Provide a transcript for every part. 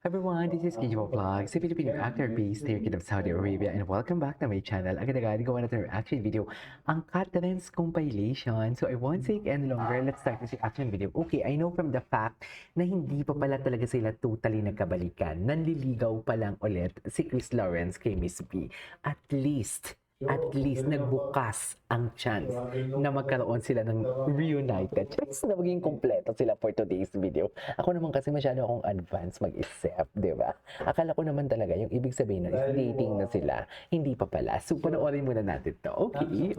Everyone, this is Kijo Vlog, si Filipino actor based here in Saudi Arabia, and welcome back to my channel. Agad-agad gawa natin ang reaction video, ang Catherine's compilation. So I won't take any longer, let's start this reaction video. Okay, I know from the fact na hindi pa pala talaga sila totally nagkabalikan. Nanliligaw pa lang ulit si Chris Lawrence kay Miss B. At least nagbukas ang chance na magkaroon sila ng reunited. Chance na maging kompleto sila for today's video. Ako naman kasi masyado akong advance mag-isip, di ba? Akala ko naman talaga yung ibig sabihin na is dating na sila. Hindi pa pala. So panoorin muna natin to. Okay.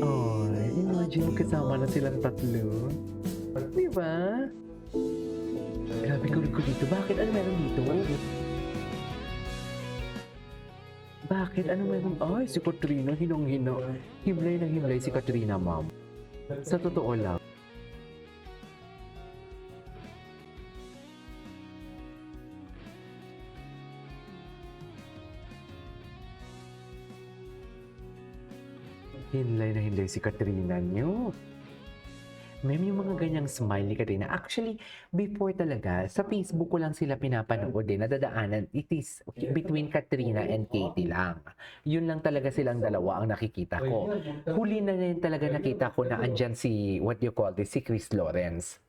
Oh, imagine kasama na silang tatlo. Di ba? Grabe ko dito. Bakit? Ano meron dito? Bakit? Ano meron? Ay, si Katrina, hinong-hino. Himlay na himlay si Katrina, ma'am. Sa totoo lang. Hinlay na hinlay si Katrina niyo. May mga ganyang smile ni Katrina. Actually, before talaga, sa Facebook ko lang sila pinapanood nadadaanan. It is between Katrina and Katie lang. Yun lang talaga silang dalawa ang nakikita ko. Huli na rin talaga nakita ko na andyan si, what you call this, si Chris Lawrence.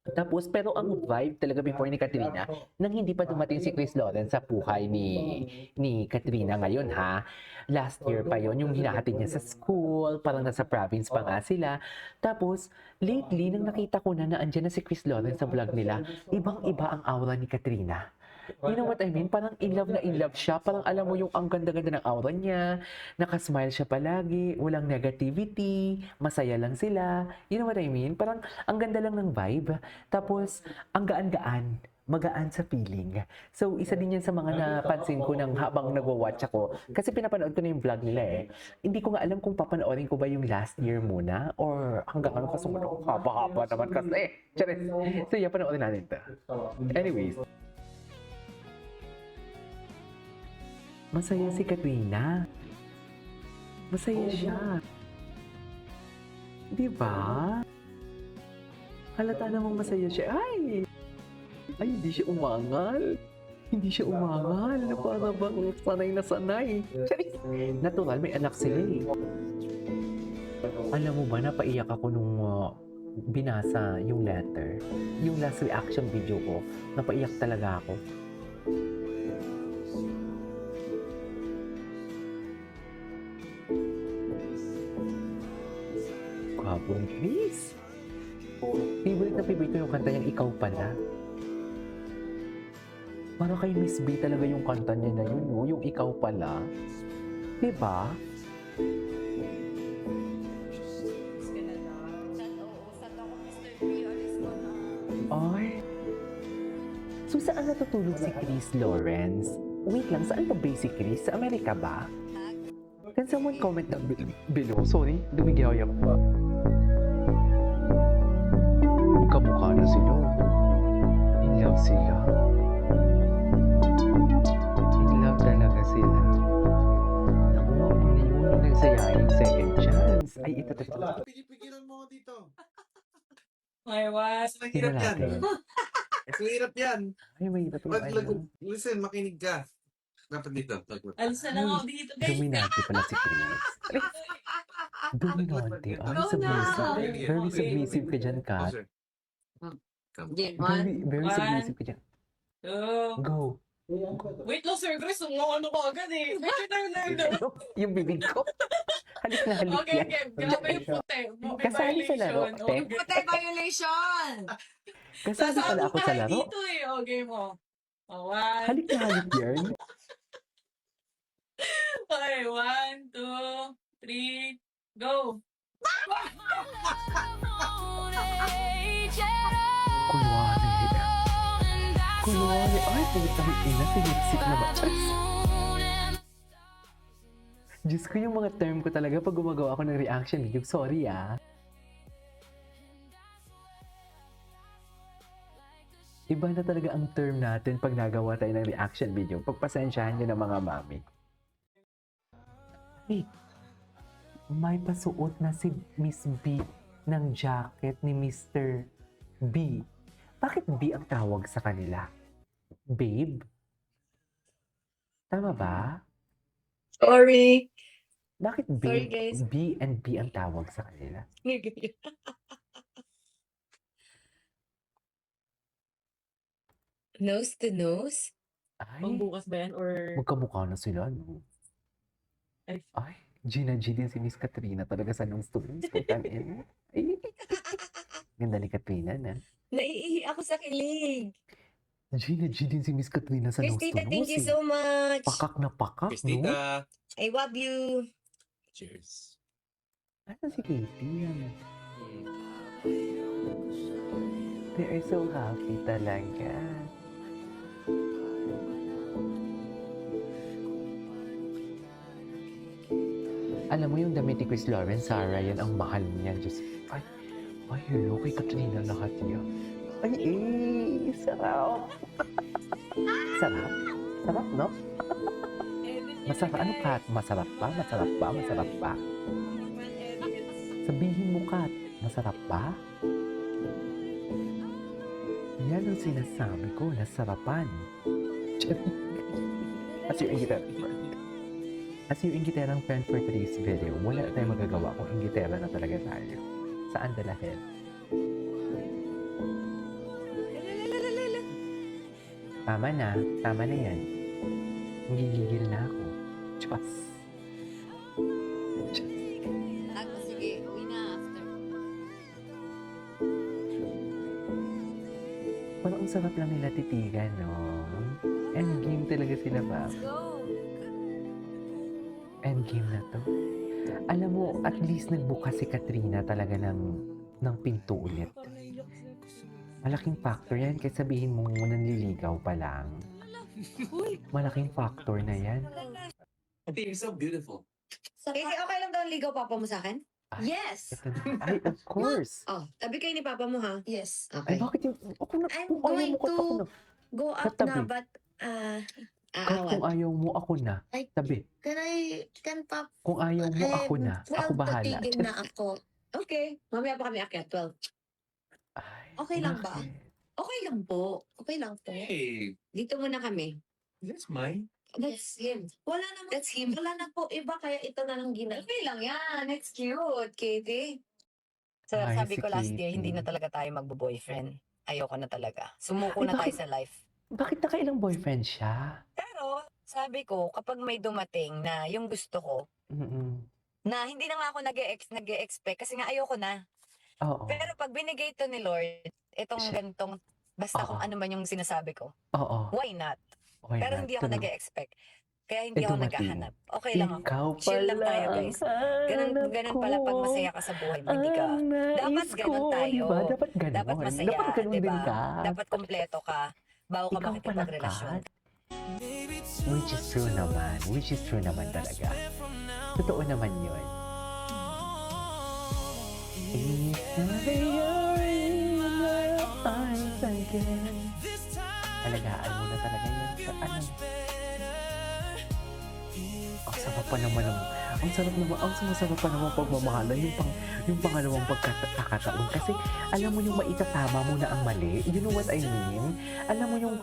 Tapos, pero ang vibe talaga before ni Katrina, nang hindi pa dumating si Chris Lawrence sa buhay ni Katrina ngayon ha. Last year pa yon yung hinahatid niya sa school, parang nasa province pa nga sila. Tapos, lately, nang nakita ko na andyan na si Chris Lawrence sa vlog nila, ibang-iba ang aura ni Katrina. You know what I mean? Parang in love siya. Parang alam mo yung ang ganda-ganda ng aura niya. Nakasmile siya palagi. Walang negativity. Masaya lang sila. You know what I mean? Parang ang ganda lang ng vibe. Tapos, ang gaan-gaan. Magaan sa feeling. So, isa din yan sa mga napansin ko nang habang nagwa-watch ako. Kasi pinapanood ko na yung vlog nila eh. Hindi ko nga alam kung papanoorin ko ba yung last year muna or hanggang ano kasunod. Haba-haba naman kasi. Charis. So, yeah, panoorin natin ito. Anyways. Masaya si Katrina. Masaya siya. Di ba? Halata namang masaya siya. Ay, hindi siya umangal. Hindi siya umangal. Para bang sanay na sanay. Charis. Natural, may anak sila eh. Alam mo ba, napaiyak ako nung binasa yung letter. Yung last reaction video ko, napaiyak talaga ako. Hapon, Chris. Favorite na favorite ko yung kanta niyang Ikaw Pala. Para kay Miss B talaga yung kanta niya na yun, no? Yung Ikaw Pala. Diba? Ay. So saan natutulog si Chris Lawrence? Wait lang, saan pa base si Chris? Sa Amerika ba? Can someone comment down below? Sorry, dumigay ako ba? Kamukha na sila. In love sila. In love talaga sila. Nakuha mo na yung nagsayayang second chance. Ay, ito. Pigilan mo dito. May was. Mahirap yan. Mahirap yan. Ay, mahirap yung Listen, makinig ka. Dapat dito. Alis na lang ako dito, guys. Dominante pala si Chris. Dominante. Ay, submissive. Very submissive ka dyan, Kat. Very submissive ka dyan. Go. Wait lang, Sir Chris. Ano ko agad eh. Wait lang. Yung bibig ko. Halik na halik Okay, yan. okay. Grabe yung puti. Kasali sa laro, te. Puti violation! Kasali pala ako sa laro. dito eh. Okay mo. One. Halik na halik yan. Okay, 1, 2, 3, go. Kulwari. Ay, pagkatang ina, sinipsip na ba? Diyos ko, yung mga term ko talaga pag gumagawa ako ng reaction video. Sorry ah. Iba na talaga ang term natin pag nagawa tayo ng reaction video. Pagpasensyahan nyo ng mga mami. Hey, may pasuot na si Miss B ng jacket ni Mr. B. Bakit B ang tawag sa kanila? Babe? Tama ba? Sorry. Bakit B, Sorry, guys. B and B ang tawag sa kanila? Nose to nose? Ay, Pangbukas ba yan? Or... magkamukha na sila, no? Ay. Ay, Gina G din si Miss Katrina talaga sa nung students. Ay, ganda ni Katrina, na. Naiihi ako sa kilig. Gina G din si Miss Katrina sa nung Christita, students. thank you so much. Pakak na pakak, no? Christita. I love you. Cheers. Ano si Katie? Yan. They are so happy talaga. Alam mo yung damit ni Chris Lawrence, Sarah, yan ang mahal niya. Just, ay, hello, kay Katrina lahat yan. Ay, sarap. Sarap? Sarap, no? Masarap, ano Kat? Masarap pa? Masarap pa? Masarap pa? Sabihin mo, Kat, masarap pa? Yan ang sinasabi ko, nasarapan. As your ingiterang friend for today's video, wala tayong magagawa kung ingitera na talaga tayo. Saan dalahin? Tama na yan. Gigigil na ako. Diyos. Ako, sige, uwi na after. Parang ang sarap lang nila titigan, no? Endgame talaga sila, ba? Let's go. Endgame na to. Alam mo, at least nagbukas si Katrina talaga ng pinto ulit. Malaking factor yan, kahit sabihin mo nanliligaw pa lang. Malaking factor na yan. You're so beautiful. Casey, okay lang daw ang ligaw papa mo sa akin? Ay, Yes. ito na. Ay, of course. Oh, tabi kayo ni papa mo ha? Yes. Ay, Okay. bakit yung... Ako na, I'm kung ayaw going mo, Kat, ako na. Go up Katabi. na, but, Kat, kung ayaw mo, ako na. Ay, Tabi. can pop, Kung ayaw mo, ako na. Ako bahala. tatigil na ako. Okay. Mamaya pa kami akyat, 12. Ay, Okay lang ba? bakit? Okay lang po. Okay lang po. Hey, Dito muna kami. that's mine. That's him. Wala naman, That's him. wala na po iba, kaya ito na lang ginagawa. Okay lang yan. It's cute, Katie. So, Ay, sabi si ko last year, Katie. hindi na talaga tayo magbo-boyfriend. Ayoko na talaga. Sumuko Ay, na tayo bakit? sa life. Bakit nakailang boyfriend siya? Pero, sabi ko, kapag may dumating na yung gusto ko, Mm-mm. na hindi na nga ako nag-e-expect kasi nga ayoko na. Oo. Pero pag binigay to ni Lord, itong Siya- gantong, basta kung Oo. ano man yung sinasabi ko, Oo. why not? Okay Pero na. hindi ako Tuloy. nag-e-expect. Kaya hindi Eh, ako dumating. naghahanap. Okay lang ako. Ikaw Chill lang tayo, pala guys. ang Ganun pala pag hanap masaya ko. ka sa buhay mo, hindi ka. Ang Dapat nais ganun ko, tayo. diba? Dapat ganun. Dapat masaya, Dapat ganun diba? din ka. Dapat kompleto ka bago ka Ikaw pala, makikipagrelasyon. Kat. Which is true naman. Which is true naman talaga. Totoo naman yun. If you're in my arms again. Alagaan mo na talaga yan sa ano. Ang sarap pa naman ang sarap pa naman pagmamahalan yung pangalawang pagkakataon kasi alam mo yung maitatama mo na ang mali. You know what I mean? Alam mo yung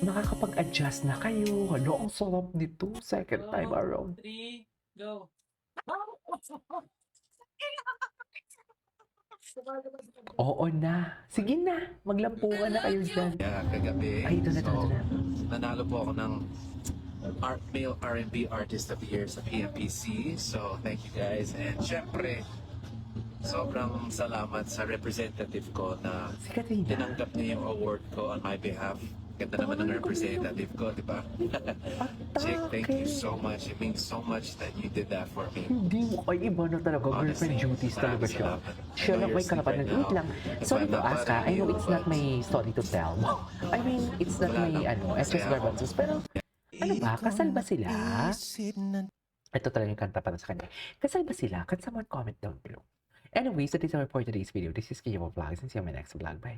makakapag-adjust na kayo. Ano, ang sarap nito second time around. 3, go. Oo na. Sige na. Maglampungan na kayo dyan. Yeah, kagabi. Ay, ito na. Nanalo po ako ng Male R&B Artist of the Year sa PMPC. So, thank you guys. And syempre, sobrang salamat sa representative ko na Si Katrina. tinanggap niya yung award ko on my behalf. Ganda naman ng representative ko, di ba? Chick, thank you so much. It means so much that you did that for me. Hindi mo. Ay, iba na talaga. Girlfriend Honestly, duties talaga siya. salamat. Siya I know lang may you're karapatan. asleep Wait right lang. now. Sorry I'm to not ask ha. I bothering know you, it's not but- my story to tell. I mean, it's not Wala my, lang. Etches Masaya ako. Garbanzos. Pero, ano ba? Kasal ba sila? Ito talaga yung kanta para sa kanya. Kasal ba sila? Can someone comment down below? Anyways, that is our for today's video. This is Kiyo Vlogs and see you on my next vlog. Bye!